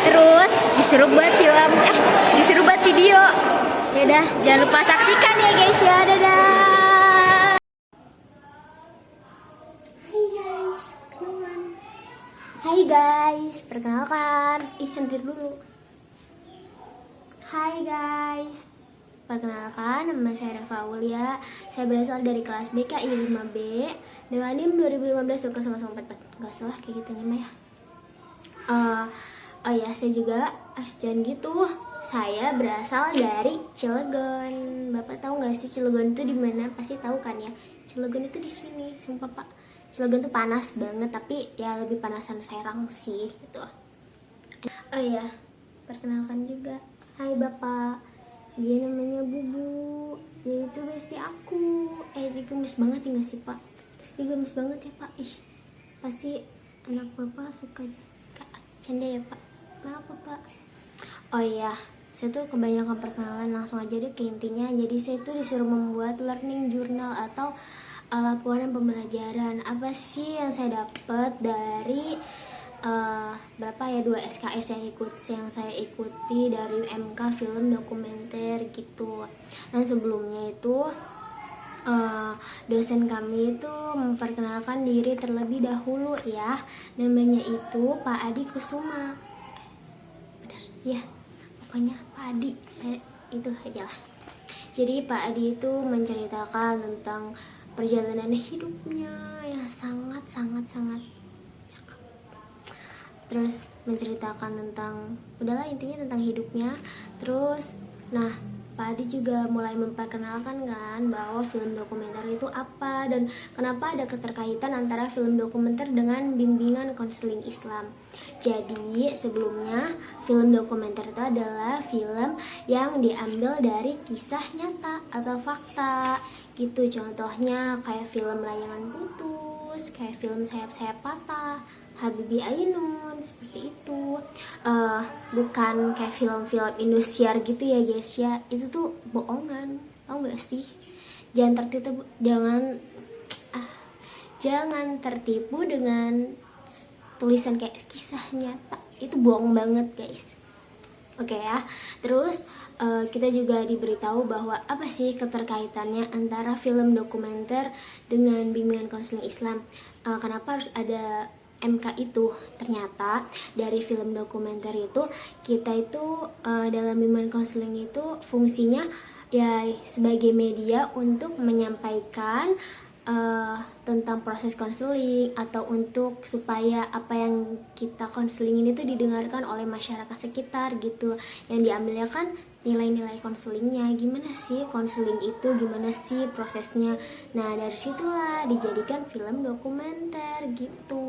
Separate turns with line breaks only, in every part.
Terus disuruh buat film, disuruh buat video. Ya udah, jangan lupa saksikan ya guys ya. Dadah. Hai guys, perkenalan. Hai guys, perkenalkan. Hadir dulu. Hai guys, perkenalkan, nama saya Reva Aulia. Saya berasal dari kelas BKI 5B dengan NIM 2015-0044. Gak salah kayak gitu ya. Oh ya, saya juga, jangan gitu. Saya berasal dari Cilegon. Bapak tahu nggak sih Cilegon itu di mana? Pasti tahu kan ya. Cilegon itu di sini, sumpah Pak. Cilegon tuh panas banget, tapi ya lebih panasan Serang sih gitu. Oh ya, perkenalkan juga. Hai Bapak, dia namanya Bubu. Dia itu bestie aku. Dia gemes banget ya nggak sih Pak? Dia gemes banget ya Pak. Pasti anak Bapak suka canda ya Pak. Kenapa Pak? Oh iya, saya tuh kebanyakan perkenalan, langsung aja deh ke intinya. Jadi saya tuh disuruh membuat learning journal atau laporan pembelajaran. Apa sih yang saya dapat dari berapa ya 2 SKS yang saya ikuti dari MK film dokumenter gitu. Nah sebelumnya itu dosen kami itu memperkenalkan diri terlebih dahulu ya. Namanya itu Pak Adi Kusuma. Benar ya, pokoknya Pak Adi, saya itu aja lah. Jadi Pak Adi itu menceritakan tentang perjalanan hidupnya yang sangat cakep. Terus menceritakan tentang, udahlah intinya tentang hidupnya. Terus nah Pak Adi juga mulai memperkenalkan kan bahwa film dokumenter itu apa dan kenapa ada keterkaitan antara film dokumenter dengan bimbingan konseling Islam. Jadi sebelumnya film dokumenter itu adalah film yang diambil dari kisah nyata atau fakta gitu. Contohnya kayak film Layangan Putus, kayak film Sayap-sayap Patah, Habibie Ainun, seperti itu. Bukan kayak film-film Indosiar gitu ya guys ya. Itu tuh bohongan, tau gak sih? Jangan tertipu dengan tulisan kayak kisah nyata. Itu bohong banget guys. Oke ya. Terus kita juga diberitahu bahwa apa sih keterkaitannya antara film dokumenter dengan bimbingan konseling Islam. Kenapa harus ada MK itu? Ternyata dari film dokumenter itu kita itu dalam bimbingan konseling itu fungsinya ya sebagai media untuk menyampaikan tentang proses konseling atau untuk supaya apa yang kita konseling ini tuh didengarkan oleh masyarakat sekitar gitu. Yang diambilnya kan nilai-nilai konselingnya, gimana sih konseling itu, gimana sih prosesnya. Nah dari situlah dijadikan film dokumenter gitu.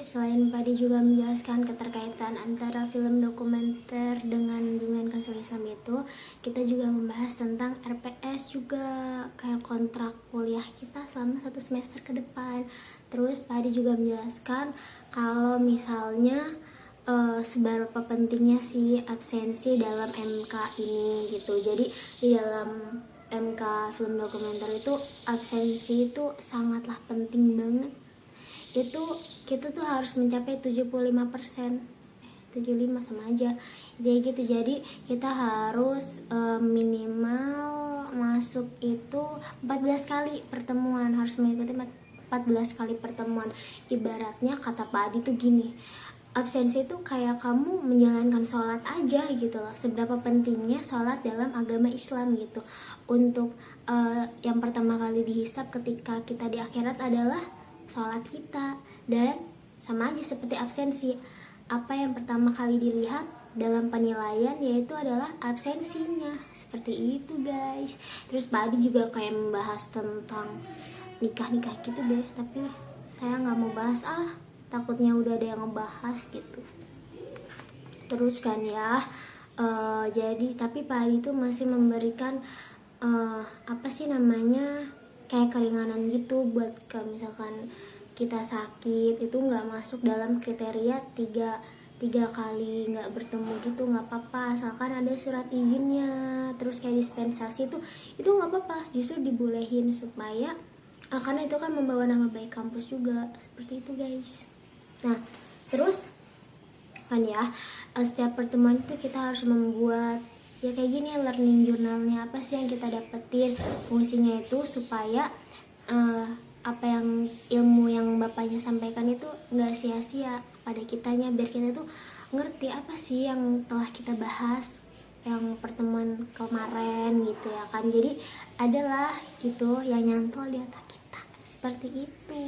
Selain Padi juga menjelaskan keterkaitan antara film dokumenter dengan bimbingan konseling Islam itu, kita juga membahas tentang RPS juga, kayak kontrak kuliah kita selama 1 semester ke depan. Terus Padi juga menjelaskan kalau misalnya seberapa pentingnya sih absensi dalam MK ini gitu. Jadi di dalam MK film dokumenter itu absensi itu sangatlah penting banget. Itu kita tuh harus mencapai 75%. 75 sama aja jadi gitu. Jadi kita harus minimal masuk itu 14 kali pertemuan, harus mengikuti 14 kali pertemuan. Ibaratnya kata Pak Adi tuh gini, absensi itu kayak kamu menjalankan sholat aja gitu loh. Seberapa pentingnya sholat dalam agama Islam gitu. Untuk yang pertama kali dihisap ketika kita di akhirat adalah sholat kita. Dan sama aja seperti absensi, apa yang pertama kali dilihat dalam penilaian yaitu adalah absensinya. Seperti itu guys. Terus Pak Adi juga kayak membahas tentang nikah-nikah gitu deh, tapi saya nggak mau bahas, takutnya udah ada yang ngebahas gitu. Terus kan ya jadi tapi Pak Adi tuh masih memberikan apa sih namanya, kayak keringanan gitu buat kalau misalkan kita sakit itu nggak masuk dalam kriteria tiga kali nggak bertemu gitu, nggak apa-apa asalkan ada surat izinnya. Terus kayak dispensasi itu nggak apa-apa, justru dibolehin supaya karena itu kan membawa nama baik kampus juga. Seperti itu guys. Nah terus kan ya. Setiap pertemuan itu kita harus membuat ya kayak gini learning journalnya, apa sih yang kita dapetin. Fungsinya itu supaya apa yang ilmu yang bapaknya sampaikan itu nggak sia-sia pada kitanya, biar kita tuh ngerti apa sih yang telah kita bahas yang pertemuan kemarin gitu ya kan. Jadi adalah gitu yang nyantol di otak kita seperti itu.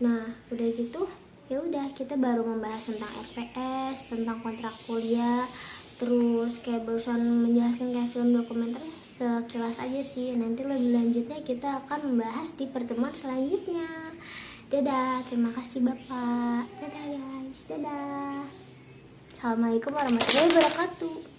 Nah udah gitu ya udah kita baru membahas tentang RPS, tentang kontrak kuliah, terus kayak barusan menjelaskan kayak film dokumenter sekilas aja sih. Nanti lebih lanjutnya kita akan membahas di pertemuan selanjutnya. Dadah, terima kasih Bapak. Dadah guys, dadah. Assalamualaikum warahmatullahi wabarakatuh.